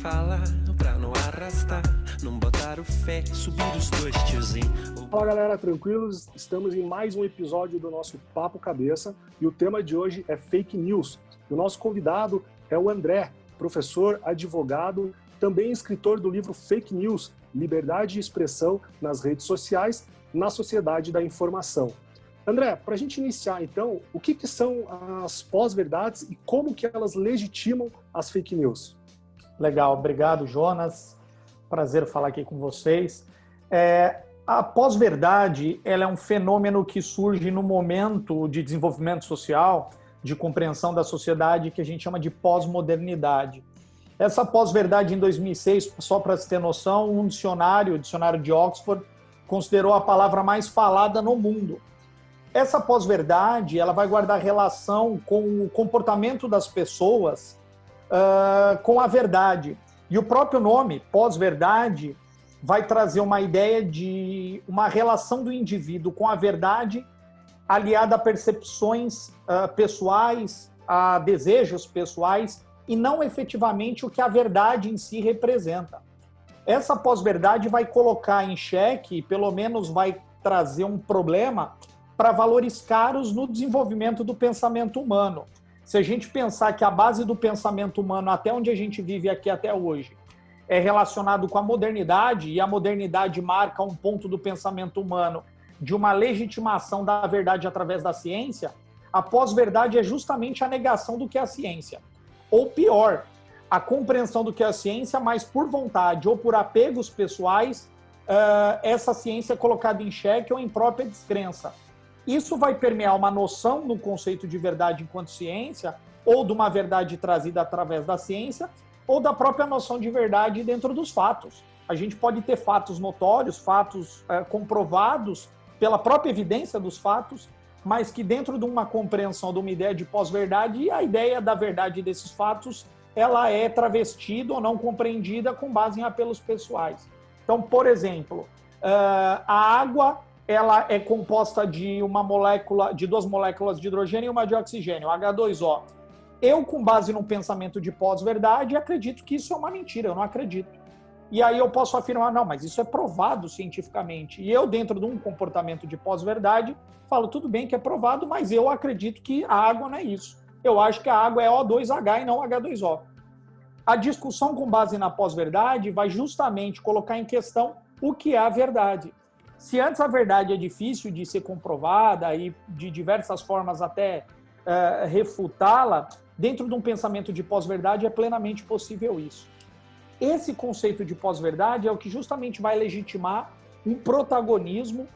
falar, pra não arrastar, não botar o fé, subir os dois tiozinhos. Fala galera, tranquilos? Estamos em mais um episódio do nosso Papo Cabeça e o tema de hoje é fake news. O nosso convidado é o André, professor, advogado, também escritor do livro Fake News, Liberdade de Expressão nas Redes Sociais, na Sociedade da Informação. André, para a gente iniciar então, o que são as pós-verdades e como que elas legitimam as fake news? Legal, obrigado Jonas, prazer falar aqui com vocês. A pós-verdade ela é um fenômeno que surge no momento de desenvolvimento social, de compreensão da sociedade, que a gente chama de pós-modernidade. Essa pós-verdade em 2006, só para se ter noção, um dicionário de Oxford, considerou a palavra mais falada no mundo. Essa pós-verdade ela vai guardar relação com o comportamento das pessoas com a verdade. E o próprio nome, pós-verdade, vai trazer uma ideia de uma relação do indivíduo com a verdade aliada a percepções pessoais, a desejos pessoais e não efetivamente o que a verdade em si representa. Essa pós-verdade vai colocar em xeque, pelo menos vai trazer um problema para valores caros no desenvolvimento do pensamento humano. Se a gente pensar que a base do pensamento humano, até onde a gente vive aqui até hoje, é relacionado com a modernidade, e a modernidade marca um ponto do pensamento humano de uma legitimação da verdade através da ciência, a pós-verdade é justamente a negação do que é a ciência. Ou pior, a compreensão do que é a ciência, mas por vontade ou por apegos pessoais, essa ciência é colocada em xeque ou em própria descrença. Isso vai permear uma noção no conceito de verdade enquanto ciência, ou de uma verdade trazida através da ciência, ou da própria noção de verdade dentro dos fatos. A gente pode ter fatos notórios, fatos comprovados pela própria evidência dos fatos, mas que dentro de uma compreensão de uma ideia de pós-verdade, a ideia da verdade desses fatos, ela é travestida ou não compreendida com base em apelos pessoais. Então, por exemplo, a água ela é composta de duas moléculas de hidrogênio e uma de oxigênio, H2O. Eu, com base no pensamento de pós-verdade, acredito que isso é uma mentira, eu não acredito. E aí eu posso afirmar, não, mas isso é provado cientificamente. E eu, dentro de um comportamento de pós-verdade, falo, tudo bem que é provado, mas eu acredito que a água não é isso. Eu acho que a água é O2H e não H2O. A discussão com base na pós-verdade vai justamente colocar em questão o que é a verdade. Se antes a verdade é difícil de ser comprovada e de diversas formas até refutá-la, dentro de um pensamento de pós-verdade é plenamente possível isso. Esse conceito de pós-verdade é o que justamente vai legitimar um protagonismo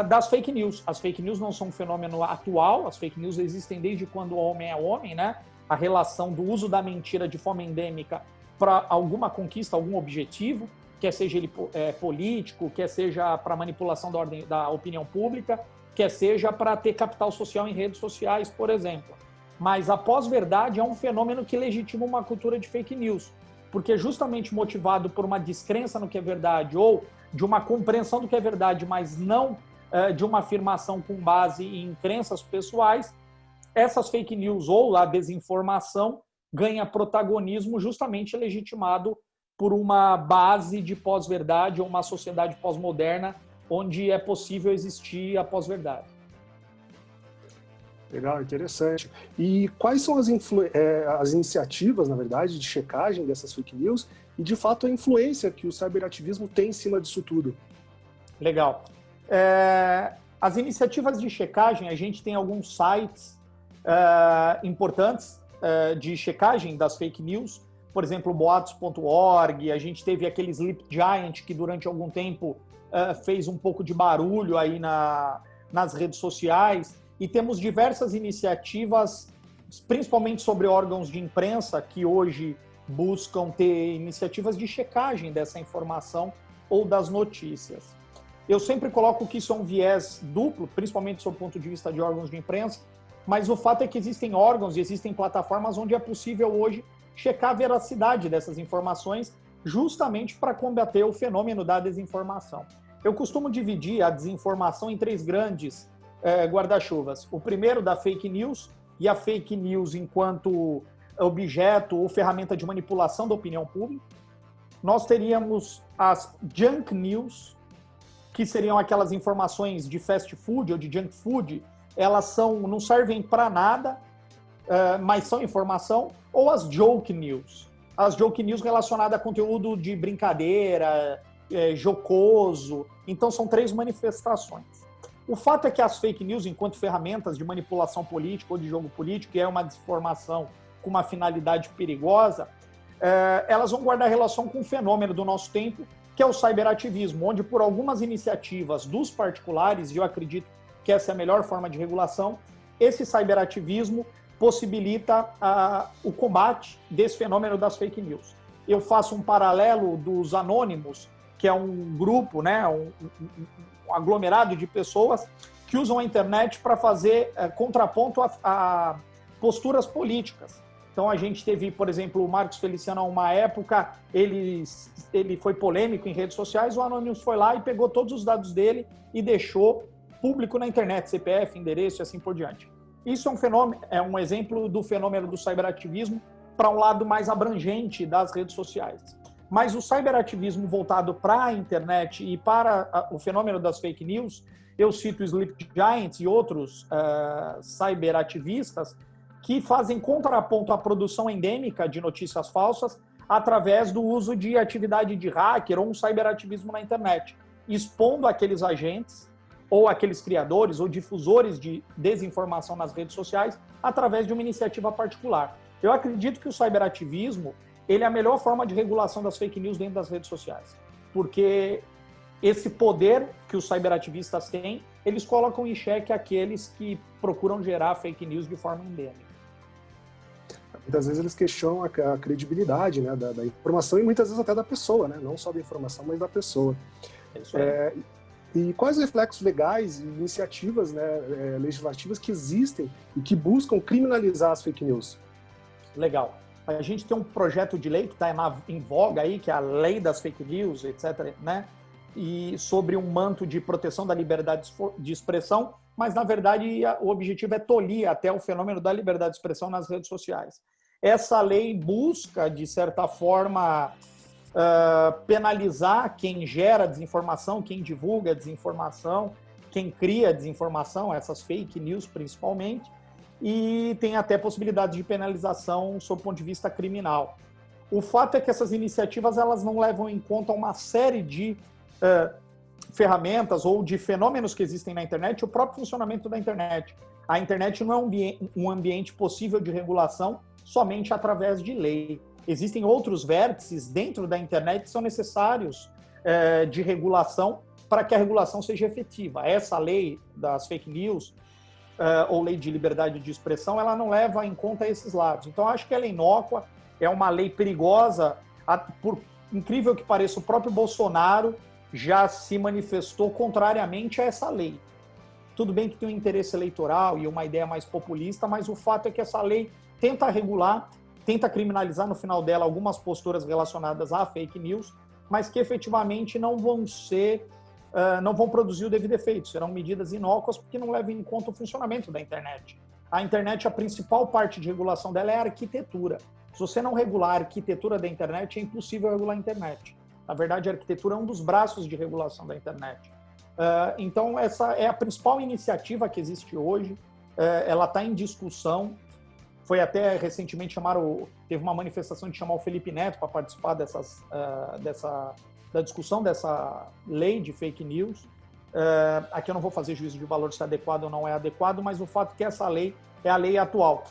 das fake news. As fake news não são um fenômeno atual, as fake news existem desde quando o homem é homem, né? A relação do uso da mentira de forma endêmica para alguma conquista, algum objetivo, quer seja ele político, quer seja para manipulação da opinião pública, quer seja para ter capital social em redes sociais, por exemplo. Mas a pós-verdade é um fenômeno que legitima uma cultura de fake news, porque justamente motivado por uma descrença no que é verdade ou de uma compreensão do que é verdade, mas não de uma afirmação com base em crenças pessoais, essas fake news ou a desinformação ganha protagonismo justamente legitimado por uma base de pós-verdade ou uma sociedade pós-moderna onde é possível existir a pós-verdade. Legal, interessante. E quais são as iniciativas, na verdade, de checagem dessas fake news e, de fato, a influência que o cyberativismo tem em cima disso tudo? Legal. As iniciativas de checagem, a gente tem alguns sites importantes de checagem das fake news, por exemplo, boatos.org, a gente teve aquele Sleep Giant que durante algum tempo fez um pouco de barulho aí nas redes sociais, e temos diversas iniciativas, principalmente sobre órgãos de imprensa, que hoje buscam ter iniciativas de checagem dessa informação ou das notícias. Eu sempre coloco que isso é um viés duplo, principalmente sob o ponto de vista de órgãos de imprensa, mas o fato é que existem órgãos e existem plataformas onde é possível hoje checar a veracidade dessas informações, justamente para combater o fenômeno da desinformação. Eu costumo dividir a desinformação em três grandes guarda-chuvas. O primeiro da fake news, e a fake news enquanto objeto ou ferramenta de manipulação da opinião pública. Nós teríamos as junk news, que seriam aquelas informações de fast food ou de junk food. Elas não servem para nada, mas são informação. Ou as joke news. As joke news relacionadas a conteúdo de brincadeira, jocoso. Então, são 3 manifestações. O fato é que as fake news, enquanto ferramentas de manipulação política ou de jogo político, que é uma desinformação com uma finalidade perigosa, elas vão guardar relação com um fenômeno do nosso tempo, que é o cyberativismo, onde por algumas iniciativas dos particulares, e eu acredito que essa é a melhor forma de regulação, esse cyberativismo possibilita o combate desse fenômeno das fake news. Eu faço um paralelo dos anônimos, que é um grupo, né, um aglomerado de pessoas que usam a internet para fazer contraponto a posturas políticas. Então, a gente teve, por exemplo, o Marcos Feliciano, a uma época, ele foi polêmico em redes sociais, o Anonymous foi lá e pegou todos os dados dele e deixou público na internet, CPF, endereço e assim por diante. Isso é um fenômeno, é um exemplo do fenômeno do cyberativismo para um lado mais abrangente das redes sociais. Mas o cyberativismo voltado para a internet e para o fenômeno das fake news, eu cito o Sleep Giants e outros cyberativistas que fazem contraponto à produção endêmica de notícias falsas através do uso de atividade de hacker ou um cyberativismo na internet, expondo aqueles agentes ou aqueles criadores ou difusores de desinformação nas redes sociais através de uma iniciativa particular. Eu acredito que o cyberativismo ele é a melhor forma de regulação das fake news dentro das redes sociais, porque esse poder que os cyberativistas têm, eles colocam em xeque aqueles que procuram gerar fake news de forma endêmica. Muitas vezes eles questionam a credibilidade, né, da informação e muitas vezes até da pessoa, né? Não só da informação, mas da pessoa. É isso aí. E quais reflexos legais e iniciativas, né, legislativas que existem e que buscam criminalizar as fake news? Legal. A gente tem um projeto de lei que está em voga aí, que é a Lei das Fake News, etc., né? E sobre um manto de proteção da liberdade de expressão, mas, na verdade, o objetivo é tolir até o fenômeno da liberdade de expressão nas redes sociais. Essa lei busca, de certa forma, penalizar quem gera desinformação, quem divulga desinformação, quem cria desinformação, essas fake news principalmente, e tem até possibilidade de penalização sob o ponto de vista criminal. O fato é que essas iniciativas elas não levam em conta uma série de ferramentas ou de fenômenos que existem na internet, o próprio funcionamento da internet. A internet não é um ambiente possível de regulação somente através de lei. Existem outros vértices dentro da internet que são necessários de regulação para que a regulação seja efetiva. Essa lei das fake news, ou lei de liberdade de expressão, ela não leva em conta esses lados. Então, acho que ela é inócua, é uma lei perigosa. Por incrível que pareça, o próprio Bolsonaro já se manifestou contrariamente a essa lei. Tudo bem que tem um interesse eleitoral e uma ideia mais populista, mas o fato é que essa lei tenta regular, tenta criminalizar no final dela algumas posturas relacionadas a fake news, mas que efetivamente não vão produzir o devido efeito. Serão medidas inócuas porque não levam em conta o funcionamento da internet. A internet, a principal parte de regulação dela é a arquitetura. Se você não regular a arquitetura da internet, é impossível regular a internet. Na verdade, a arquitetura é um dos braços de regulação da internet. Então, essa é a principal iniciativa que existe hoje. Ela está em discussão. Foi até recentemente teve uma manifestação de chamar o Felipe Neto para participar da discussão dessa lei de fake news. Aqui eu não vou fazer juízo de valor se é adequado ou não é adequado, mas o fato é que essa lei é a lei atual.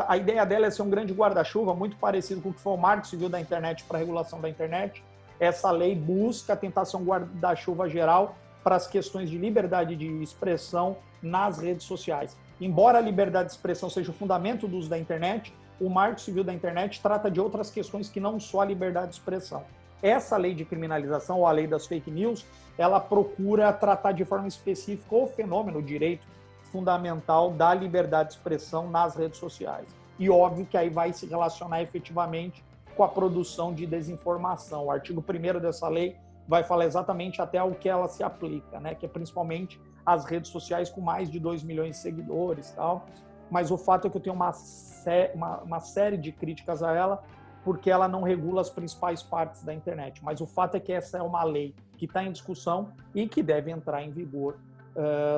A ideia dela é ser um grande guarda-chuva, muito parecido com o que foi o Marco Civil da Internet para a regulação da internet. Essa lei busca tentar ser um guarda-chuva geral para as questões de liberdade de expressão nas redes sociais. Embora a liberdade de expressão seja o fundamento do uso da internet, o Marco Civil da Internet trata de outras questões que não só a liberdade de expressão. Essa lei de criminalização, ou a lei das fake news, ela procura tratar de forma específica o fenômeno, o direito fundamental da liberdade de expressão nas redes sociais. E óbvio que aí vai se relacionar efetivamente com a produção de desinformação. O artigo 1º dessa lei vai falar exatamente até ao que ela se aplica, né? Que é principalmente as redes sociais com mais de 2 milhões de seguidores, tal. mas o fato é que eu tenho uma série de críticas a ela, porque ela não regula as principais partes da internet. Mas o fato é que essa é uma lei que está em discussão e que deve entrar em vigor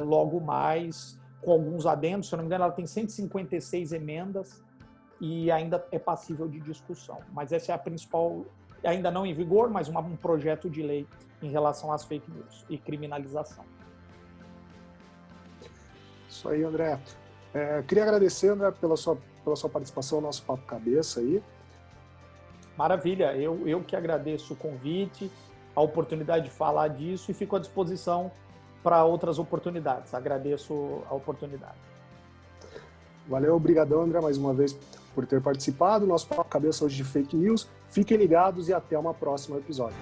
logo mais, com alguns adendos. Se eu não me engano, ela tem 156 emendas e ainda é passível de discussão. Mas essa é a principal, ainda não em vigor, mas um projeto de lei em relação às fake news e criminalização. Isso aí, André. Queria agradecer, André, pela sua participação no nosso Papo Cabeça aí. Maravilha, eu que agradeço o convite, a oportunidade de falar disso e fico à disposição para outras oportunidades. Agradeço a oportunidade. Valeu, obrigadão, André, mais uma vez por ter participado do nosso Papo Cabeça hoje de Fake News. Fiquem ligados e até uma próxima episódio.